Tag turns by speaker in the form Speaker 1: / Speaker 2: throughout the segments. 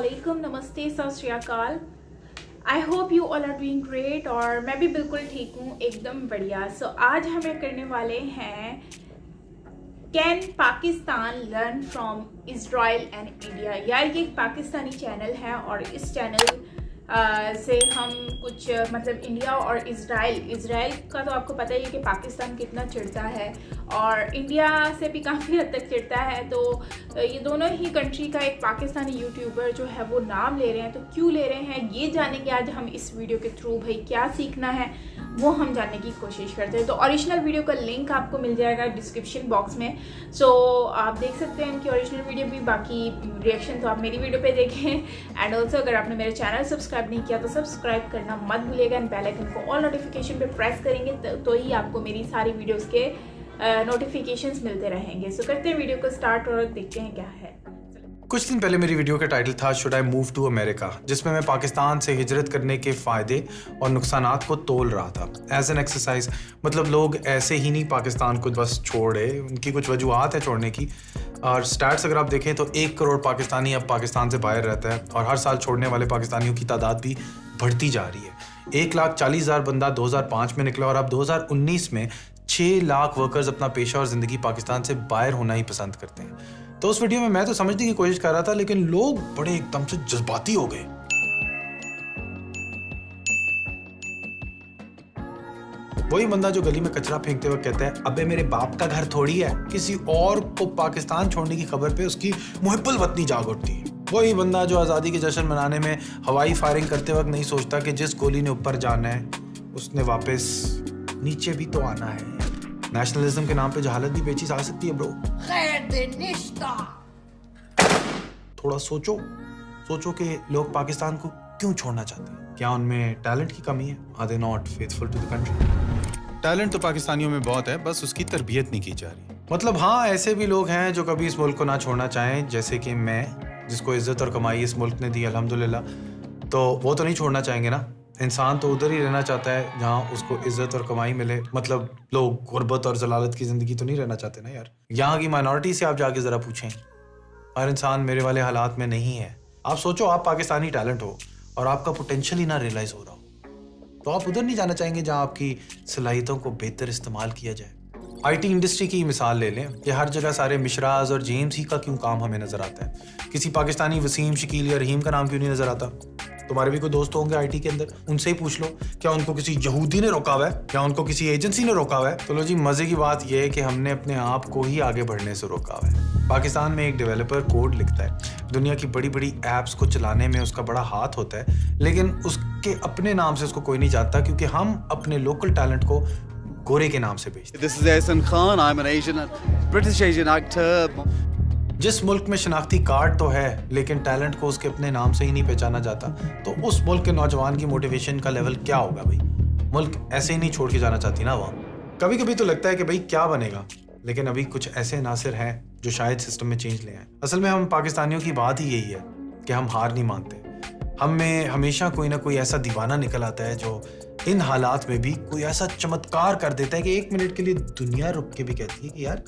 Speaker 1: अस्सलामुअलैकुम, नमस्ते, सत श्री अकाल। I hope you all are doing great और मैं भी बिल्कुल ठीक हूँ, एकदम बढ़िया। सो आज हमें करने वाले हैं can Pakistan learn from Israel and India. यार ये एक पाकिस्तानी चैनल है और इस चैनल से हम कुछ मतलब इंडिया और इज़राइल का तो आपको पता ही है कि पाकिस्तान कितना चिढ़ता है और इंडिया से भी काफ़ी हद तक चिढ़ता है। तो ये दोनों ही कंट्री का एक पाकिस्तानी यूट्यूबर जो है वो नाम ले रहे हैं। तो क्यों ले रहे हैं ये जानेंगे आज हम इस वीडियो के थ्रू। भाई क्या सीखना है वो हम जानने की कोशिश करते हैं। तो ओरिजिनल वीडियो का लिंक आपको मिल जाएगा डिस्क्रिप्शन बॉक्स में। सो आप देख सकते हैं इनकी ओरिजिनल वीडियो भी, बाकी रिएक्शन तो आप मेरी वीडियो पे देखें। एंड ऑल्सो अगर आपने मेरे चैनल सब्सक्राइब नहीं किया तो सब्सक्राइब करना मत भूलिएगा एंड बेल आइकन को ऑल नोटिफिकेशन पे प्रेस करेंगे तो ही आपको मेरी सारी वीडियोज़ के नोटिफिकेशंस मिलते रहेंगे। सो करते हैं वीडियो को स्टार्ट और देखते हैं क्या है।
Speaker 2: कुछ दिन पहले मेरी वीडियो का टाइटल था should I move to America, जिसमें मैं पाकिस्तान से हिजरत करने के फ़ायदे और नुकसानात को तोल रहा था एज एन एक्सरसाइज। मतलब लोग ऐसे ही नहीं पाकिस्तान को बस छोड़े, उनकी कुछ वजूहत है छोड़ने की। और स्टैट्स अगर आप देखें तो 1 करोड़ पाकिस्तानी अब पाकिस्तान से बाहर रहता है और हर साल छोड़ने वाले पाकिस्तानियों की तादाद भी बढ़ती जा रही है। 1,40,000 बंदा 2005 में निकला और अब 2019 में 6 लाख वर्कर्स अपना पेशा और ज़िंदगी पाकिस्तान से बाहर होना ही पसंद करते हैं। तो उस वीडियो में मैं तो समझने की कोशिश कर रहा था, लेकिन लोग बड़े एकदम से जज्बाती हो गए। वही बंदा जो गली में कचरा फेंकते वक्त कहता है अबे मेरे बाप का घर थोड़ी है, किसी और को पाकिस्तान छोड़ने की खबर पे उसकी मुहिब्बुल वतनी जाग उठती है। वही बंदा जो आज़ादी के जश्न मनाने में हवाई फायरिंग करते वक्त नहीं सोचता कि जिस गोली ने ऊपर जाना है उसने वापस नीचे भी तो आना है। नेशनलिज्म के नाम पे जहालत भी बेची जा सकती है ब्रो। थोड़ा सोचो कि लोग पाकिस्तान को क्यों छोड़ना चाहते हैं। क्या उनमें टैलेंट की कमी है? Are they not faithful to the country? Talent तो पाकिस्तानियों में बहुत है, बस उसकी तरबियत नहीं की जा रही। मतलब हाँ, ऐसे भी लोग हैं जो कभी इस मुल्क को ना छोड़ना चाहें, जैसे कि मैं, जिसको इज्जत और कमाई इस मुल्क ने दी अल्हम्दुलिल्लाह। तो वो तो नहीं छोड़ना चाहेंगे ना। इंसान तो उधर ही रहना चाहता है जहाँ उसको इज्जत और कमाई मिले। मतलब लोग गुर्बत और जलालत की ज़िंदगी तो नहीं रहना चाहते ना यार। यहाँ की माइनॉरिटी से आप जाके ज़रा पूछें, हर इंसान मेरे वाले हालात में नहीं है। आप सोचो, आप पाकिस्तानी टैलेंट हो और आपका पोटेंशियल ही ना रियलाइज़ हो रहा हो, तो आप उधर नहीं जाना चाहेंगे जहाँ आपकी सलाहियतों को बेहतर इस्तेमाल किया जाए। आईटी इंडस्ट्री की मिसाल ले लें कि हर जगह सारे मिश्राज और जेम्स ही का क्यों काम हमें नज़र आता है। किसी पाकिस्तानी वसीम, शकील या रहीम का नाम क्यों नहीं नज़र आता? तुम्हारे भी कोई दोस्त होंगे आईटी के अंदर, उनसे ही पूछ लो, क्या उनको किसी यहूदी ने रोका हुआ है? क्या उनको किसी एजेंसी ने रोका हुआ है? तो लो जी, मजे की बात यह है कि हमने अपने आप को ही आगे बढ़ने से रोका हुआ है। पाकिस्तान में एक डेवलपर कोड लिखता है, दुनिया की बड़ी बड़ी ऐप्स को चलाने में उसका बड़ा हाथ होता है, लेकिन उसके अपने नाम से उसको कोई नहीं जानता, क्योंकि हम अपने लोकल टैलेंट को गोरे के नाम से बेचते हैं।
Speaker 3: This is Ehsan Khan. I'm an Asian, British Asian actor.
Speaker 2: जिस मुल्क में शनाख्ती कार्ड तो है लेकिन टैलेंट को उसके अपने नाम से ही नहीं पहचाना जाता, तो उस मुल्क के नौजवान की मोटिवेशन का लेवल क्या होगा भाई? मुल्क ऐसे ही नहीं छोड़ के जाना चाहती ना वहाँ। कभी कभी तो लगता है कि भाई क्या बनेगा, लेकिन अभी कुछ ऐसे नासिर हैं जो शायद सिस्टम में चेंज ले आए। असल में हम पाकिस्तानियों की बात ही यही है कि हम हार नहीं मानते। हम में हमेशा कोई ना कोई ऐसा दीवाना निकल आता है जो इन हालात में भी कोई ऐसा चमत्कार कर देता है कि 1 मिनट के लिए दुनिया रुक के भी कहती है कि यार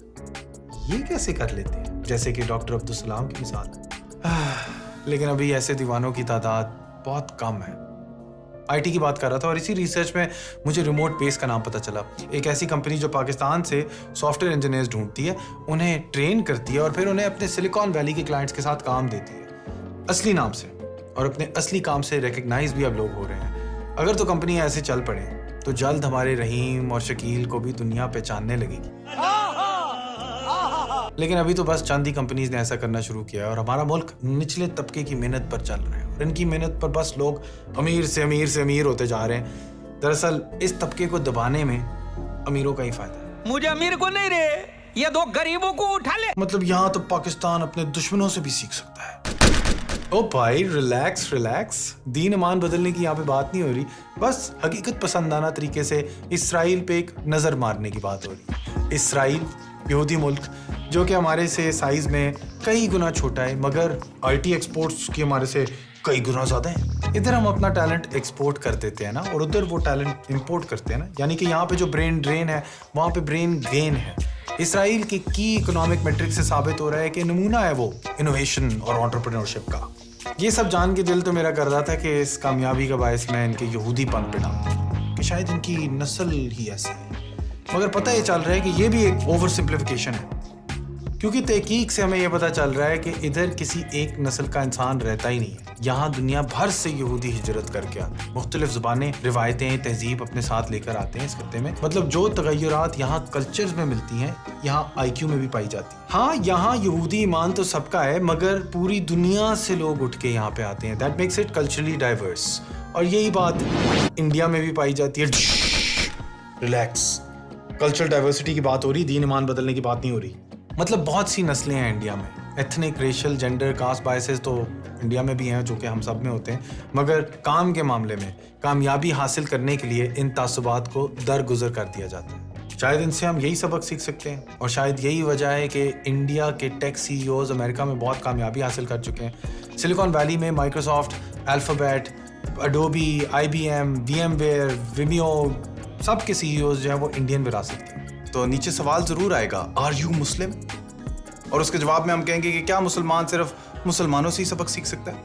Speaker 2: ये कैसे कर लेते हैं, जैसे कि डॉक्टर अब्दुल सलाम की मिसाल। लेकिन अभी ऐसे दीवानों की तादाद बहुत कम है। आईटी की बात कर रहा था और इसी रिसर्च में मुझे रिमोट बेस का नाम पता चला। एक ऐसी कंपनी जो पाकिस्तान से सॉफ्टवेयर इंजीनियर्स ढूंढती है, उन्हें ट्रेन करती है और फिर उन्हें अपने सिलिकॉन वैली के क्लाइंट्स के साथ काम देती है असली नाम से, और अपने असली काम से रिकग्नाइज भी अब लोग हो रहे हैं। अगर तो कंपनी ऐसे चल पड़े तो जल्द हमारे रहीम और शकील को भी दुनिया पहचानने लगेगी। लेकिन अभी तो बस चंद ही कंपनीज ने ऐसा करना शुरू किया है और हमारा मुल्क निचले तबके की मेहनत पर चल रहा है और इनकी मेहनत पर बस लोग अमीर से अमीर होते जा रहे हैं। दरअसल इस तबके को दबाने में अमीरों का ही फायदा है।
Speaker 4: मुझे अमीर को नहीं रे, ये 2 गरीबों को उठा ले।
Speaker 2: मतलब यहाँ तो पाकिस्तान अपने दुश्मनों से भी सीख सकता है। ओ भाई रिलैक्स, दीन ईमान बदलने की यहाँ पे बात नहीं हो रही, बस हकीकत पसंदाना तरीके से इसराइल पे एक नजर मारने की बात हो रही। इसराइल यहूदी मुल्क जो कि हमारे से साइज में कई गुना छोटा है, मगर आईटी एक्सपोर्ट्स की हमारे से कई गुना ज्यादा है। इधर हम अपना टैलेंट एक्सपोर्ट कर देते हैं ना, और उधर वो टैलेंट इंपोर्ट करते हैं ना, यानी कि यहाँ पे जो ब्रेन ड्रेन है वहाँ पे ब्रेन गेन है। इसराइल की इकोनॉमिक मैट्रिक से साबित हो रहा है कि नमूना है वो इनोवेशन और एंटरप्रेन्योरशिप का। ये सब जान के दिल तो मेरा कर रहा था कि इस कामयाबी का बायस मैं इनके यहूदीपन पे डालूं कि शायद इनकी नस्ल ही ऐसी है, मगर पता ये चल रहा है कि ये भी एक ओवर सिंप्लीफिकेशन है, क्योंकि तहकीक से हमें ये पता चल रहा है कि इधर किसी एक नस्ल का इंसान रहता ही नहीं है। यहाँ दुनिया भर से यहूदी हिजरत करके आते हैं, मुख्तलिफ ज़ुबानें, रिवायतें, तहजीब अपने साथ लेकर आते हैं इस खत्ते में। मतलब जो तगय्युरात यहाँ कल्चर्स में मिलती हैं, यहाँ IQ में भी पाई जाती है। हाँ, यहाँ यहूदी ईमान तो सबका है, मगर पूरी दुनिया से लोग उठ के यहाँ पे आते हैं। That makes it culturally diverse. और यही बात इंडिया में भी पाई जाती है। रिलैक्स, कल्चरल डाइवर्सिटी की बात हो रही, दीन ईमान बदलने की बात नहीं हो रही। मतलब बहुत सी नस्लें हैं इंडिया में, ethnic, racial, gender, caste biases तो इंडिया में भी हैं जो कि हम सब में होते हैं, मगर काम के मामले में कामयाबी हासिल करने के लिए इन तासुबात को दरगुजर कर दिया जाता है। शायद इनसे हम यही सबक सीख सकते हैं, और शायद यही वजह है कि इंडिया के टेक CEOs अमेरिका में बहुत कामयाबी हासिल कर चुके हैं। सिलिकॉन वैली में Microsoft, alphabet, Adobe, IBM, VMware, Vimeo, सब के CEOs जो हैं वो इंडियन विरासत के। तो नीचे सवाल जरूर आएगा, आर यू मुस्लिम? और उसके जवाब में हम कहेंगे कि क्या मुसलमान सिर्फ मुसलमानों से ही सबक सीख सकता है?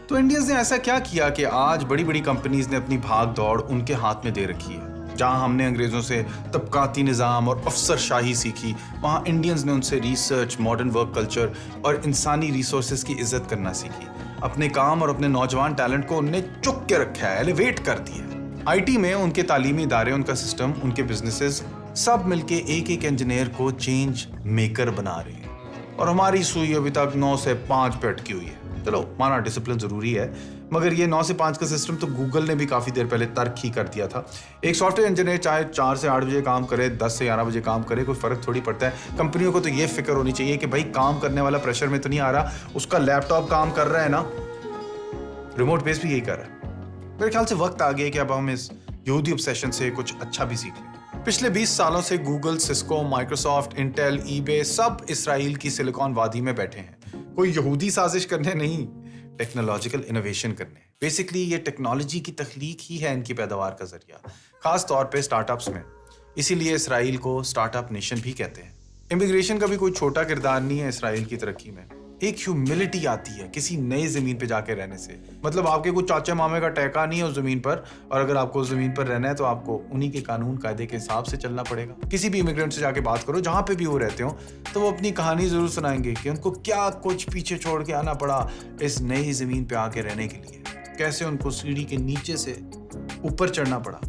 Speaker 2: तो इंडियंस ने ऐसा क्या किया कि आज बड़ी बड़ी कंपनीज ने अपनी भाग दौड़ उनके हाथ में दे रखी है? जहां हमने अंग्रेजों से तबकाती निज़ाम और अफसरशाही सीखी, वहां इंडियंस ने उनसे रिसर्च, मॉडर्न वर्क कल्चर और इंसानी रिसोर्सेज की इज्जत करना सीखी। अपने काम और अपने नौजवान टैलेंट को उनने चुक के रखा है, एलिवेट कर दिया है। IT में उनके तालीमी इदारे, उनका सिस्टम, उनके बिजनेसेस सब मिलके एक एक इंजीनियर को चेंज मेकर बना रहे हैं। और हमारी सुई अभी तक 9 से 5 पे अटकी हुई है। चलो, माना डिसिप्लिन जरूरी है, मगर ये 9 से 5 का सिस्टम तो गूगल ने भी काफी देर पहले तर्क ही कर दिया था। एक सॉफ्टवेयर इंजीनियर चाहे 4 से 8 बजे काम करे, 10 से 11 बजे काम करे, कोई फर्क थोड़ी पड़ता है। कंपनियों को तो ये फिक्र होनी चाहिए कि भाई काम करने वाला प्रेशर में तो नहीं आ रहा, उसका लैपटॉप काम कर रहा है ना, रिमोट बेस भी यही कर रहा है। मेरे ख्याल से वक्त आ गया कि अब हम इस यहूदी ऑब्सेशन से कुछ अच्छा भी सीख लें। पिछले 20 सालों से Google, Cisco, Microsoft, Intel, eBay सब इसराइल की सिलिकॉन वादी में बैठे हैं। कोई यहूदी साजिश करने नहीं, टेक्नोलॉजिकल इनोवेशन करने। बेसिकली ये टेक्नोलॉजी की तख्लीक ही है इनकी पैदावार का जरिया, खास तौर पे स्टार्टअप्स में। इसीलिए इसराइल को स्टार्टअप नेशन भी कहते हैं। इमिग्रेशन का भी कोई छोटा किरदार नहीं है इसराइल की तरक्की में। एक ह्यूमिलिटी आती है किसी नई जमीन पे जाके रहने से। मतलब आपके कुछ चाचा मामे का टहका नहीं है उस जमीन पर, और अगर आपको उस जमीन पर रहना है तो आपको उन्हीं के कानून कायदे के हिसाब से चलना पड़ेगा। किसी भी इमिग्रेंट से जाके बात करो जहाँ पे भी वो रहते हो, तो वो अपनी कहानी जरूर सुनाएंगे कि उनको क्या कुछ पीछे छोड़ के आना पड़ा इस नई जमीन पे आके रहने के लिए, कैसे उनको सीढ़ी के नीचे से ऊपर चढ़ना पड़ा।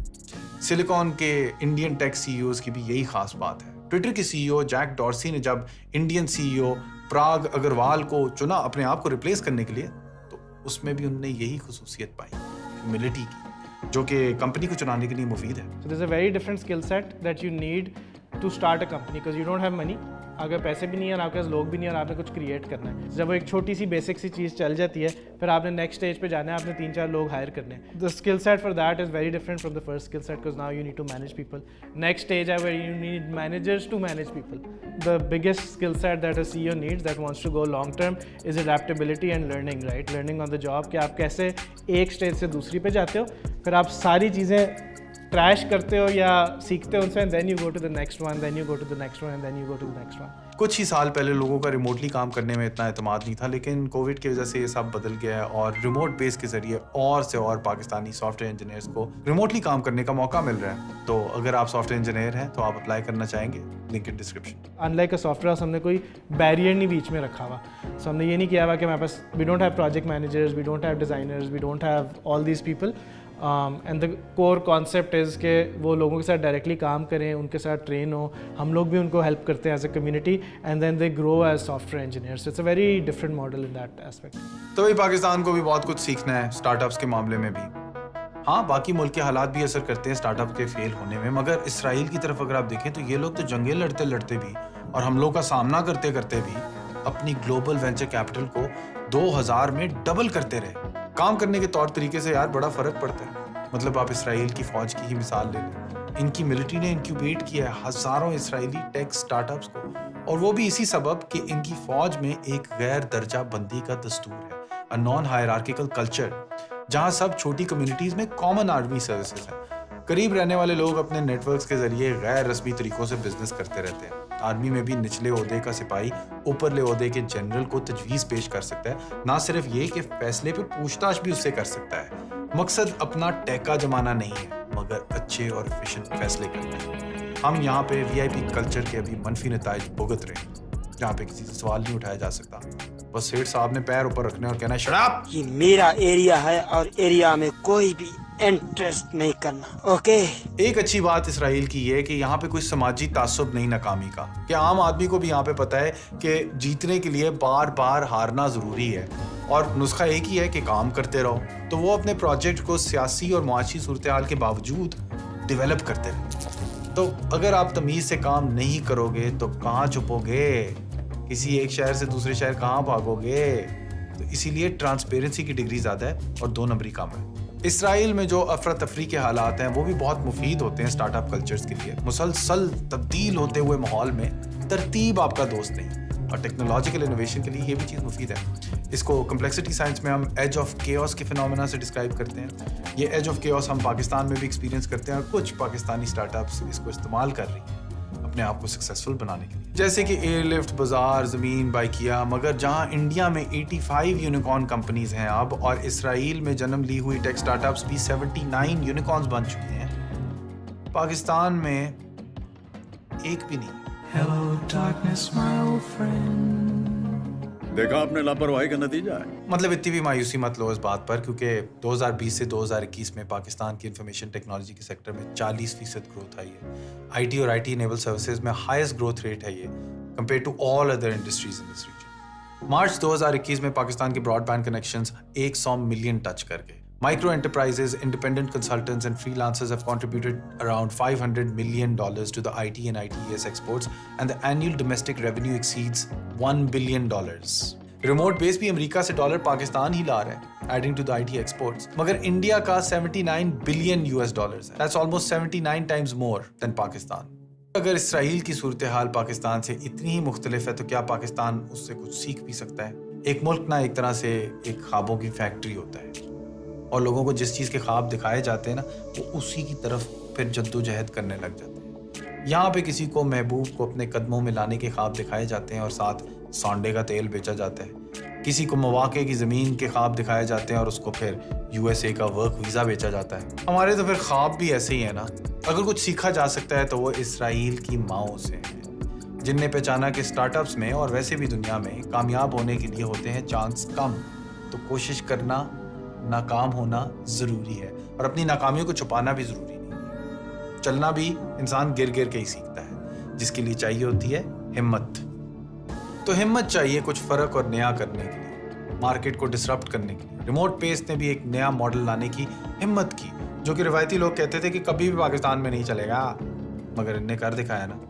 Speaker 2: सिलिकॉन के इंडियन टेक CEOs की भी यही खास बात है। ट्विटर के CEO जैक डॉर्सी ने जब इंडियन CEO पराग अग्रवाल को चुना अपने आप को रिप्लेस करने के लिए, तो उसमें भी उन्होंने यही खुसूसियत पाई, ह्यूमिलिटी की, जो कि कंपनी को चुनाने के लिए मुफीद है।
Speaker 5: So there's a very different skill set that you need to start a company because you don't have money. अगर पैसे भी नहीं है और आपके पास लोग भी नहीं है और आपने कुछ क्रिएट करना है, जब वो एक छोटी सी बेसिक सी चीज़ चल जाती है, फिर आपने नेक्स्ट स्टेज पे जाना है, आपने 3-4 लोग हायर करने हैं। The skill set for that is very different from the first skill set because now you need to manage people. Next stage है where you need managers to manage people. The biggest skill set that a CEO needs that wants to go long term is adaptability and learning, right? Learning on the job, कि आप कैसे एक stage से दूसरी पे जाते हो, फिर आप सारी चीज़ें ट्रैश करते हो या सीखते हो उनसे, and then you go to the next one, then you go to the next one, and then you go to the next one.
Speaker 2: कुछ ही साल पहले लोगों का रिमोटली काम करने में इतना एतमाद नहीं था, लेकिन कोविड की वजह से ये सब बदल गया है और रिमोट बेस के जरिए और से और पाकिस्तानी सॉफ्टवेयर इंजीनियर्स को रिमोटली काम करने का मौका मिल रहा है। तो अगर आप सॉफ्टवेयर इंजीनियर हैं तो आप अप्लाई करना चाहेंगे, link in description.
Speaker 5: Unlike a software house हमने कोई बैरियर नहीं बीच में रखा हुआ। सो हमने ये नहीं किया हुआ कि हमारे पास we don't have project managers, we don't have designers, we don't have all these people, and the core concept is के वो लोगों के साथ डायरेक्टली काम करें, उनके साथ ट्रेन हो, हम लोग भी उनको हेल्प करते हैं as a community, and then they grow as software engineers. It's a very different model in that aspect.
Speaker 2: तो भाई पाकिस्तान को भी बहुत कुछ सीखना है स्टार्टअप्स के मामले में भी। हाँ, बाकी मुल्क के हालात भी असर करते हैं स्टार्टअप के फेल होने में, मगर इसराइल की तरफ अगर आप देखें तो ये लोग तो जंगें लड़ते लड़ते भी और हमलों का सामना करते करते भी अपनी ग्लोबल वेंचर कैपिटल को 2000 में डबल करते रहे। काम करने के तौर तरीके से यार बड़ा फर्क पड़ता है। मतलब आप इसराइल की फौज की ही मिसाल ले लें, इनकी मिलिट्री ने इंक्यूबेट किया है हजारों इसराइली टेक स्टार्टअप्स को, और वो भी इसी सबब कि इनकी फौज में एक गैर दर्जा बंदी का दस्तूर है, अ नॉन हायरार्किकल कल्चर, जहां सब छोटी कम्युनिटीज में कॉमन आर्मी सर्विसेज हैं। करीब रहने वाले लोग अपने नेटवर्क्स के जरिए गैर रस्मी तरीकों से बिजनेस करते रहते हैं। आर्मी में भी निचले ओहदे का सिपाही ऊपरले ओहदे के जनरल को तजवीज़ पेश कर सकता है। ना सिर्फ ये कि फैसले पर पूछताछ भी उससे कर सकता है। मकसद अपना टैका जमाना नहीं है, मगर अच्छे और एफिशिएंट फैसले करना है। हम यहाँ पे VIP कल्चर के अभी मनफी नताइज भुगत रहे हैं, जहाँ पे किसी से सवाल नहीं उठाया जा सकता। बस सेठ साहब ने पैर ऊपर रखने और कहना है, शट अप!
Speaker 6: ये मेरा एरिया है और एरिया में कोई भी इंटरेस्ट नहीं करना, ओके?
Speaker 2: एक अच्छी बात इसराइल की है कि यहाँ पे कोई समाजी तासुब नहीं नाकामी का, कि आम आदमी को भी यहाँ पे पता है कि जीतने के लिए बार बार हारना जरूरी है और नुस्खा एक ही है कि काम करते रहो। तो वो अपने प्रोजेक्ट को सियासी और मुआशी सूरत हाल के बावजूद डेवलप करते रहे। तो अगर आप तमीज से काम नहीं करोगे तो कहाँ छुपोगे, किसी एक शहर से दूसरे शहर कहाँ भागोगे? तो इसीलिए ट्रांसपेरेंसी की डिग्री ज़्यादा है और 2 नंबरी कम है। इसराइल में जो अफरा तफरी के हालात हैं वो भी बहुत मुफीद होते हैं स्टार्टअप कल्चर्स के लिए। मुसलसल तब्दील होते हुए माहौल में तरतीब आपका दोस्त नहीं, और टेक्नोलॉजिकल इनोवेशन के लिए ये भी चीज़ मुफीद है। इसको कम्प्लेक्सिटी साइंस में हम एज ऑफ केओस के फिनोमेना से डिस्क्राइब करते हैं। ये एज ऑफ केओस हम पाकिस्तान में भी एक्सपीरियंस करते हैं और कुछ पाकिस्तानी स्टार्टअप्स इसको इस्तेमाल कर रही हैं अपने आप को सक्सेसफुल बनाने के लिए, जैसे कि एयरलिफ्ट, बाजार, ज़मीन बाई किया। मगर जहां इंडिया में 85 यूनिकॉर्न कंपनीज हैं अब, और इसराइल में जन्म ली हुई टेक स्टार्टअप्स भी 79 यूनिकॉर्न्स बन चुकी हैं, पाकिस्तान में एक भी नहीं।
Speaker 7: Hello, darkness, my old friend.
Speaker 3: देखा आपने लापरवाही का नतीजा है।
Speaker 2: मतलब इतनी भी मायूसी मत लो इस बात पर, क्योंकि 2020 से 2021 में पाकिस्तान की इंफॉर्मेशन टेक्नोलॉजी के सेक्टर में 40% ग्रोथ आई है। IT और IT इनेबल सर्विसेज में हाईएस्ट ग्रोथ रेट है ये compare to all other industries in this region. March 2021 में पाकिस्तान के ब्रॉडबैंड कनेक्शंस 100 मिलियन टच कर गए। Micro enterprises, independent consultants and freelancers have contributed around $500 million to the IT and ITES exports, and the annual domestic revenue exceeds $1 billion. Remote base भी America से dollar Pakistan ही ला रहा है, adding to the IT exports. मगर India का $79 billion है. That's almost 79 times more than Pakistan. अगर Israel की सूरत हाल पाकिस्तान से इतनी ही मुख्तलिफ है तो क्या पाकिस्तान उससे कुछ सीख भी सकता है? एक मुल्क ना एक तरह से एक ख्वाबों की फैक्ट्री होता है, और लोगों को जिस चीज़ के ख्वाब दिखाए जाते हैं ना, वो उसी की तरफ फिर जद्दोजहद करने लग जाते हैं। यहाँ पे किसी को महबूब को अपने कदमों में लाने के ख्वाब दिखाए जाते हैं और साथ सांडे का तेल बेचा जाता है। किसी को मवाक़े की ज़मीन के ख्वाब दिखाए जाते हैं और उसको फिर USA का वर्क वीज़ा बेचा जाता है। हमारे तो फिर ख्वाब भी ऐसे ही है ना। अगर कुछ सीखा जा सकता है तो वो इसराइल की माओ से है, जिनने पहचाना कि स्टार्टअप्स में और वैसे भी दुनिया में कामयाब होने के लिए होते हैं चांस कम, तो कोशिश करना, नाकाम होना ज़रूरी है, और अपनी नाकामियों को छुपाना भी ज़रूरी नहीं है। चलना भी इंसान गिर गिर के ही सीखता है, जिसके लिए चाहिए होती है हिम्मत। तो हिम्मत चाहिए कुछ फ़र्क और नया करने के लिए, मार्केट को डिसरप्ट करने के लिए। रिमोट पेस ने भी एक नया मॉडल लाने की हिम्मत की, जो कि रिवायती लोग कहते थे कि कभी भी पाकिस्तान में नहीं चलेगा, मगर इनने कर दिखाया ना।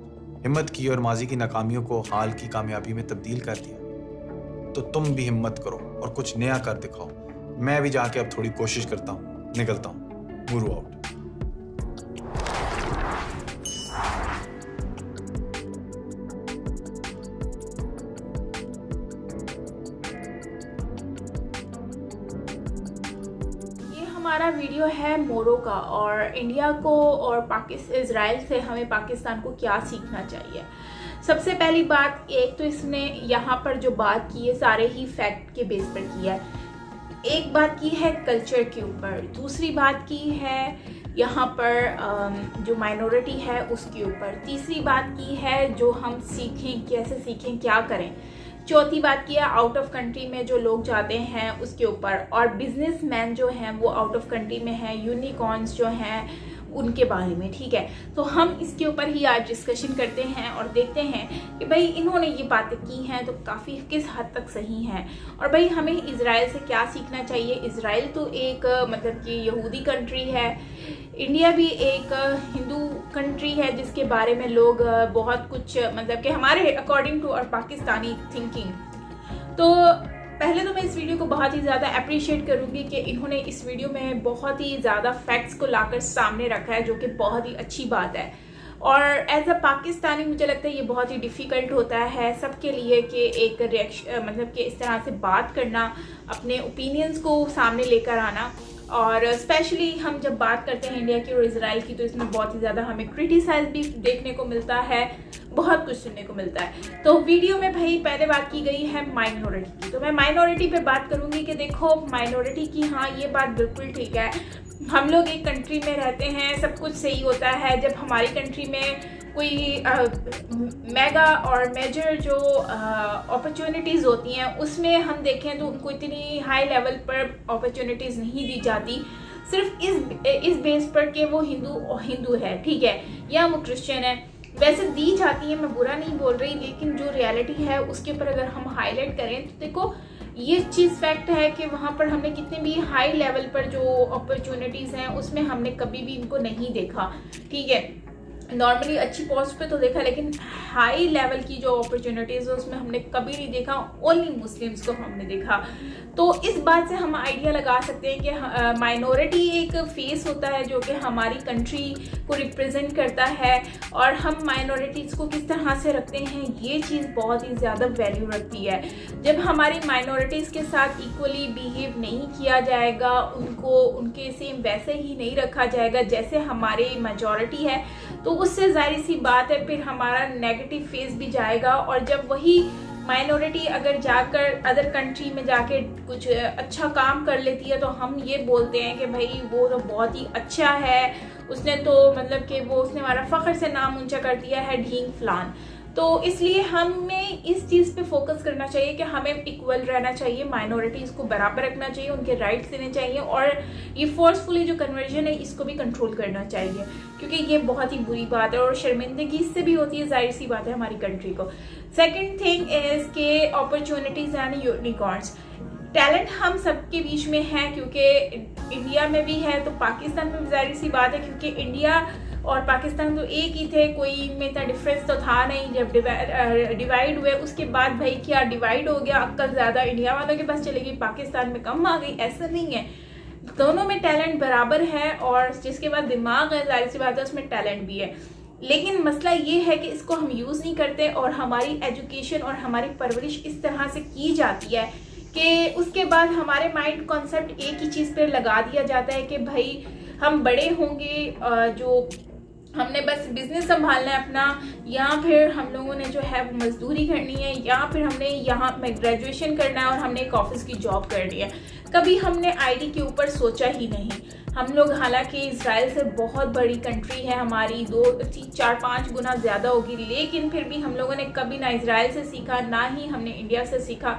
Speaker 2: हिम्मत की और माजी की नाकामियों को हाल की कामयाबी में तब्दील कर दिया। तो तुम भी हिम्मत करो और कुछ नया कर दिखाओ। मैं भी जाके अब थोड़ी कोशिश करता हूँ, निकलता हूँ। गुरु आउट।
Speaker 1: ये हमारा वीडियो है मोरो का, और इंडिया को और इजराइल से हमें पाकिस्तान को क्या सीखना चाहिए। सबसे पहली बात, एक तो इसने यहाँ पर जो बात की है सारे ही फैक्ट के बेस पर किया है। एक बात की है कल्चर के ऊपर, दूसरी बात की है यहाँ पर जो माइनॉरिटी है उसके ऊपर, तीसरी बात की है जो हम सीखें, कैसे सीखें, क्या करें, चौथी बात की है आउट ऑफ कंट्री में जो लोग जाते हैं उसके ऊपर, और बिजनेसमैन जो हैं वो आउट ऑफ कंट्री में हैं, यूनिकॉर्न्स जो हैं उनके बारे में। ठीक है, तो हम इसके ऊपर ही आज डिस्कशन करते हैं और देखते हैं कि भाई इन्होंने ये बातें की हैं तो काफ़ी किस हद तक सही हैं, और भाई हमें इजराइल से क्या सीखना चाहिए। इजराइल तो एक मतलब कि यहूदी कंट्री है, इंडिया भी एक हिंदू कंट्री है जिसके बारे में लोग बहुत कुछ मतलब कि हमारे अकॉर्डिंग टू और पाकिस्तानी थिंकिंग। तो पहले तो मैं इस वीडियो को बहुत ही ज़्यादा अप्रिशिएट करूँगी कि इन्होंने इस वीडियो में बहुत ही ज़्यादा फैक्ट्स को लाकर सामने रखा है, जो कि बहुत ही अच्छी बात है। और एज अ पाकिस्तानी मुझे लगता है ये बहुत ही डिफ़िकल्ट होता है सबके लिए कि एक रिएक्शन मतलब कि इस तरह से बात करना, अपने ओपिनियंस को सामने लेकर आना। और स्पेशली हम जब बात करते हैं इंडिया की और इजराइल की, तो इसमें बहुत ही ज़्यादा हमें क्रिटिसाइज भी देखने को मिलता है, बहुत कुछ सुनने को मिलता है। तो वीडियो में भाई पहले बात की गई है माइनॉरिटी की, तो मैं माइनॉरिटी पे बात करूंगी कि देखो माइनॉरिटी की, हाँ ये बात बिल्कुल ठीक है, हम लोग एक कंट्री में रहते हैं, सब कुछ सही होता है। जब हमारी कंट्री में कोई मेगा और मेजर जो अपॉर्चुनिटीज़ होती हैं उसमें हम देखें तो उनको इतनी हाई लेवल पर अपॉर्चुनिटीज़ नहीं दी जाती, सिर्फ इस बेस पर कि वो हिंदू है, ठीक है, या वो क्रिश्चियन है। वैसे दी जाती है, मैं बुरा नहीं बोल रही, लेकिन जो रियलिटी है उसके ऊपर अगर हम हाईलाइट करें तो देखो ये चीज़ फैक्ट है कि वहाँ पर हमने कितने भी हाई लेवल पर जो अपॉर्चुनिटीज़ हैं उसमें हमने कभी भी इनको नहीं देखा, ठीक है। नॉर्मली अच्छी पोस्ट पे तो देखा, लेकिन हाई लेवल की जो अपॉर्चुनिटीज़ है उसमें हमने कभी नहीं देखा, ओनली मुस्लिम्स को हमने देखा। तो इस बात से हम आइडिया लगा सकते हैं कि माइनॉरिटी एक फेस होता है जो कि हमारी कंट्री को रिप्रेजेंट करता है, और हम माइनॉरिटीज़ को किस तरह से रखते हैं ये चीज़ बहुत ही ज़्यादा वैल्यू रखती है। जब हमारी माइनॉरिटीज़ के साथ इक्वली बिहेव नहीं किया जाएगा, उनको उनके सेम वैसे ही नहीं रखा जाएगा जैसे हमारी मेजॉरिटी है, तो उससे जाहिर सी बात है फिर हमारा नेगेटिव फेस भी जाएगा। और जब वही माइनॉरिटी अगर जाकर अदर कंट्री में जाके कुछ अच्छा काम कर लेती है तो हम ये बोलते हैं कि भाई वो तो बहुत ही अच्छा है, उसने तो मतलब कि वो उसने हमारा फ़ख्र से नाम ऊंचा कर दिया है, ढींग फलान। तो इसलिए हमें इस चीज़ पे फोकस करना चाहिए कि हमें इक्वल रहना चाहिए, माइनॉरिटीज़ को बराबर रखना चाहिए, उनके राइट्स देने चाहिए, और ये फोर्सफुली जो कन्वर्जन है इसको भी कंट्रोल करना चाहिए, क्योंकि ये बहुत ही बुरी बात है और शर्मिंदगी इससे भी होती है, जाहिर सी बात है हमारी कंट्री को। सेकेंड थिंग इज़ के अपॉर्चुनिटीज़ एंड यूनिकॉर्न्स। टैलेंट हम सबके बीच में है, क्योंकि इंडिया में भी है तो पाकिस्तान में भी जाहिर सी बात है, क्योंकि इंडिया और पाकिस्तान तो एक ही थे, कोई इनमें इतना डिफरेंस तो था नहीं। जब डिवाइड हुए उसके बाद भाई क्या डिवाइड हो गया, अक्ल ज़्यादा इंडिया वालों के पास चली गई, पाकिस्तान में कम आ गई, ऐसा नहीं है, दोनों में टैलेंट बराबर है, और जिसके बाद दिमाग है जाहिर सी बात है उसमें टैलेंट भी है। लेकिन मसला ये है कि इसको हम यूज़ नहीं करते, और हमारी एजुकेशन और हमारी परवरिश इस तरह से की जाती है कि उसके बाद हमारे माइंड कॉन्सेप्ट एक ही चीज़ पर लगा दिया जाता है कि भाई हम बड़े होंगे, जो हमने बस बिजनेस संभालना है अपना, या फिर हम लोगों ने जो है वो मजदूरी करनी है, या फिर हमने यहाँ में ग्रेजुएशन करना है और हमने एक ऑफिस की जॉब करनी है। कभी हमने आईडी के ऊपर सोचा ही नहीं। हम लोग, हालांकि इजराइल से बहुत बड़ी कंट्री है हमारी, 2-4-5 गुना ज़्यादा होगी, लेकिन फिर भी हम लोगों ने कभी ना इजराइल से सीखा, ना ही हमने इंडिया से सीखा।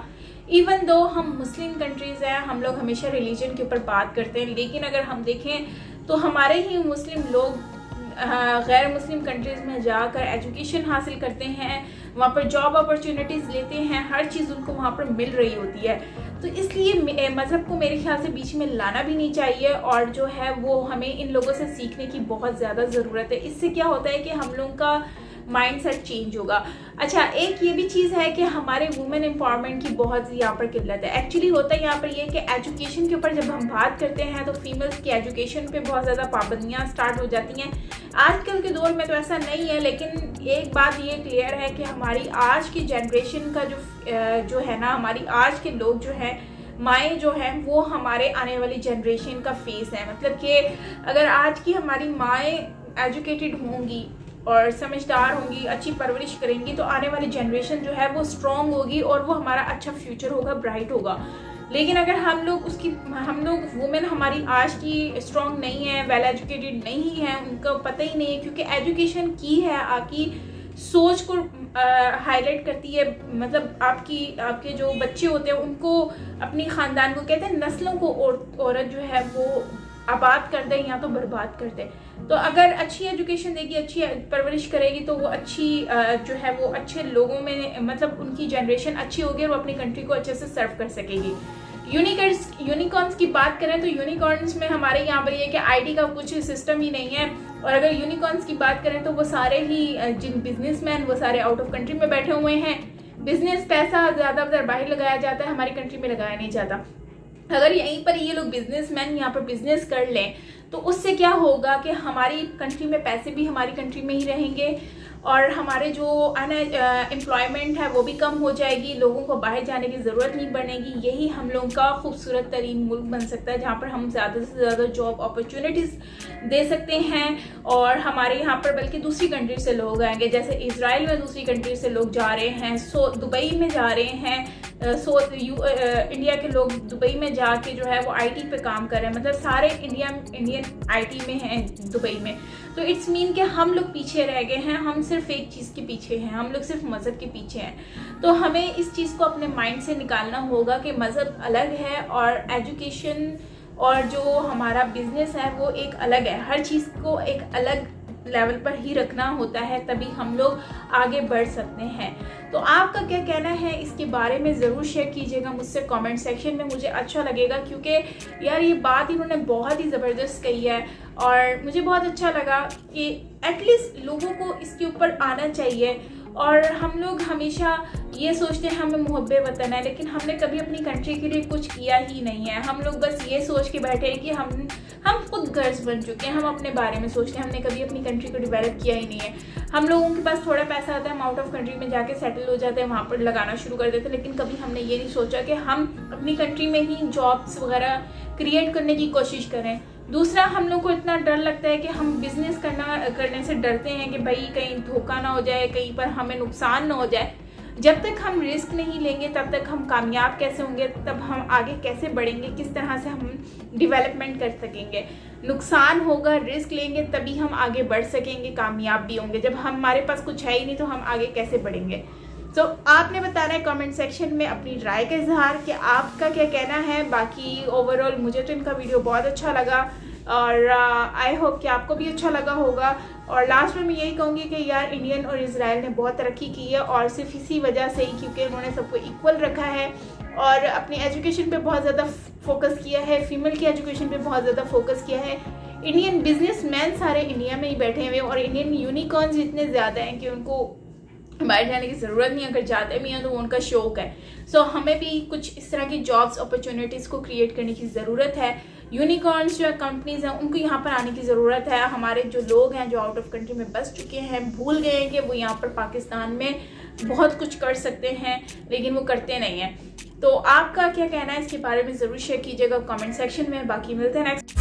Speaker 1: इवन दो हम मुस्लिम कंट्रीज़ हैं, हम लोग हमेशा रिलीजन के ऊपर बात करते हैं, लेकिन अगर हम देखें तो हमारे ही मुस्लिम लोग गैर मुस्लिम कंट्रीज़ में जाकर एजुकेशन हासिल करते हैं, वहाँ पर जॉब अपॉर्चुनिटीज़ लेते हैं, हर चीज़ उनको वहाँ पर मिल रही होती है। तो इसलिए मज़हब को मेरे ख्याल से बीच में लाना भी नहीं चाहिए, और जो है वो हमें इन लोगों से सीखने की बहुत ज़्यादा ज़रूरत है। इससे क्या होता है कि हम लोगों का माइंडसेट चेंज होगा। अच्छा, एक ये भी चीज़ है कि हमारे वुमेन एम्पावरमेंट की बहुत यहाँ पर किल्लत है। एक्चुअली होता है यहाँ पर ये कि एजुकेशन के ऊपर जब हम बात करते हैं तो फीमेल्स की एजुकेशन पे बहुत ज़्यादा पाबंदियाँ स्टार्ट हो जाती हैं। आजकल के दौर में तो ऐसा नहीं है, लेकिन एक बात ये क्लियर है कि हमारी आज की जनरेशन का जो है ना, हमारी आज के लोग जो हैं, माएँ जो हैं, वो हमारे आने वाली जनरेशन का फेस है। मतलब कि अगर आज की हमारी माएँ एजुकेटेड होंगी और समझदार होंगी, अच्छी परवरिश करेंगी, तो आने वाली जनरेशन जो है वो स्ट्रॉन्ग होगी और वो हमारा अच्छा फ्यूचर होगा, ब्राइट होगा। लेकिन अगर हम लोग वुमेन हमारी आज की स्ट्रॉन्ग नहीं है, वेल एजुकेटेड नहीं है, उनको पता ही नहीं है, क्योंकि एजुकेशन की है आपकी सोच को हाईलाइट करती है। मतलब आपके जो बच्चे होते हैं उनको, अपनी ख़ानदान को, कहते हैं नस्लों को औरत जो है वो आबाद कर दे या तो बर्बाद कर दे। तो अगर अच्छी एजुकेशन देगी, अच्छी परवरिश करेगी, तो वो अच्छी जो है वो अच्छे लोगों में, मतलब उनकी जनरेशन अच्छी होगी और वो अपनी कंट्री को अच्छे से सर्व कर सकेगी। यूनिकॉर्न्स की बात करें तो यूनिकॉर्न्स में हमारे यहाँ पर ये कि आईडी का कुछ सिस्टम ही नहीं है, और अगर यूनिकॉर्न्स की बात करें तो वो सारे ही जिन बिजनेसमैन वो सारे आउट ऑफ कंट्री में बैठे हुए हैं। बिजनेस पैसा ज़्यादातर बाहर लगाया जाता है, हमारी कंट्री में लगाया नहीं जाता। अगर यहीं पर ये लोग बिजनेसमैन यहाँ पर बिजनेस कर लें तो उससे क्या होगा कि हमारी कंट्री में पैसे भी हमारी कंट्री में ही रहेंगे और हमारे जो एम्प्लॉयमेंट है वो भी कम हो जाएगी, लोगों को बाहर जाने की ज़रूरत नहीं पड़ेगी। यही हम लोगों का खूबसूरत तरीन मुल्क बन सकता है जहाँ पर हम ज़्यादा से ज़्यादा जॉब अपॉर्चुनिटीज़ दे सकते हैं और हमारे यहाँ पर बल्कि दूसरी कंट्री से लोग आएंगे, जैसे इजराइल में दूसरी कंट्री से लोग जा रहे हैं, दुबई में जा रहे हैं, इंडिया के लोग दुबई में जाके जो है वो आईटी पे काम कर रहे हैं, मतलब सारे इंडियन आईटी में हैं दुबई में। तो इट्स मीन कि हम लोग पीछे रह गए हैं, हम सिर्फ एक चीज़ के पीछे हैं, हम लोग सिर्फ मज़हब के पीछे हैं। तो हमें इस चीज़ को अपने माइंड से निकालना होगा कि मज़हब अलग है और एजुकेशन और जो हमारा बिजनेस है वो एक अलग है। हर चीज़ को एक अलग लेवल पर ही रखना होता है, तभी हम लोग आगे बढ़ सकते हैं। तो आपका क्या कहना है इसके बारे में ज़रूर शेयर कीजिएगा मुझसे कमेंट सेक्शन में, मुझे अच्छा लगेगा क्योंकि यार ये बात इन्होंने बहुत ही ज़बरदस्त कही है और मुझे बहुत अच्छा लगा कि एटलीस्ट लोगों को इसके ऊपर आना चाहिए। और हम लोग हमेशा ये सोचते हैं हमें मुहब्बे वतन है, लेकिन हमने कभी अपनी कंट्री के लिए कुछ किया ही नहीं है। हम लोग बस ये सोच के बैठे हैं कि हम खुद गर्ज बन चुके हैं, हम अपने बारे में सोचते हैं, हमने कभी अपनी कंट्री को डेवलप किया ही नहीं है। हम लोगों के पास थोड़ा पैसा आता है, हम आउट ऑफ कंट्री में जाके सेटल हो जाते हैं, वहाँ पर लगाना शुरू कर देते हैं, लेकिन कभी हमने ये नहीं सोचा कि हम अपनी कंट्री में ही जॉब्स वगैरह क्रिएट करने की कोशिश करें। दूसरा, हम लोग को इतना डर लगता है कि हम बिजनेस करने से डरते हैं कि भाई कहीं धोखा ना हो जाए, कहीं पर हमें नुकसान ना हो जाए। जब तक हम रिस्क नहीं लेंगे तब तक हम कामयाब कैसे होंगे, तब हम आगे कैसे बढ़ेंगे, किस तरह से हम डेवलपमेंट कर सकेंगे। नुकसान होगा, रिस्क लेंगे तभी हम आगे बढ़ सकेंगे, कामयाब भी होंगे। जब हमारे पास कुछ है ही नहीं तो हम आगे कैसे बढ़ेंगे। तो आपने बताना है कमेंट सेक्शन में अपनी राय का इजहार कि आपका क्या कहना है। बाकी ओवरऑल मुझे तो इनका वीडियो बहुत अच्छा लगा और आई होप कि आपको भी अच्छा लगा होगा। और लास्ट में मैं यही कहूँगी कि यार इंडियन और इजराइल ने बहुत तरक्की की है और सिर्फ इसी वजह से ही क्योंकि उन्होंने सबको इक्वल रखा है और अपनी एजुकेशन पे बहुत ज़्यादा फोकस किया है, फीमेल की एजुकेशन पे बहुत ज़्यादा फोकस किया है। इंडियन बिजनेसमैन सारे इंडिया में ही बैठे हुए और इंडियन यूनिकॉर्न्स इतने ज़्यादा हैं कि उनको बाहर जाने की ज़रूरत नहीं, अगर जाते भी हैं तो वो उनका शौक है। सो हमें भी कुछ इस तरह की जॉब्स अपॉर्चुनिटीज़ को क्रिएट करने की ज़रूरत है। यूनिकॉर्न्स जो कंपनीज हैं उनको यहाँ पर आने की ज़रूरत है। हमारे जो लोग हैं जो आउट ऑफ कंट्री में बस चुके हैं, भूल गए हैं कि वो यहाँ पर पाकिस्तान में बहुत कुछ कर सकते हैं, लेकिन वो करते नहीं हैं। तो आपका क्या कहना है इसके बारे में ज़रूर शेयर कीजिएगा कमेंट सेक्शन में। बाकी मिलते हैं नेक्स्ट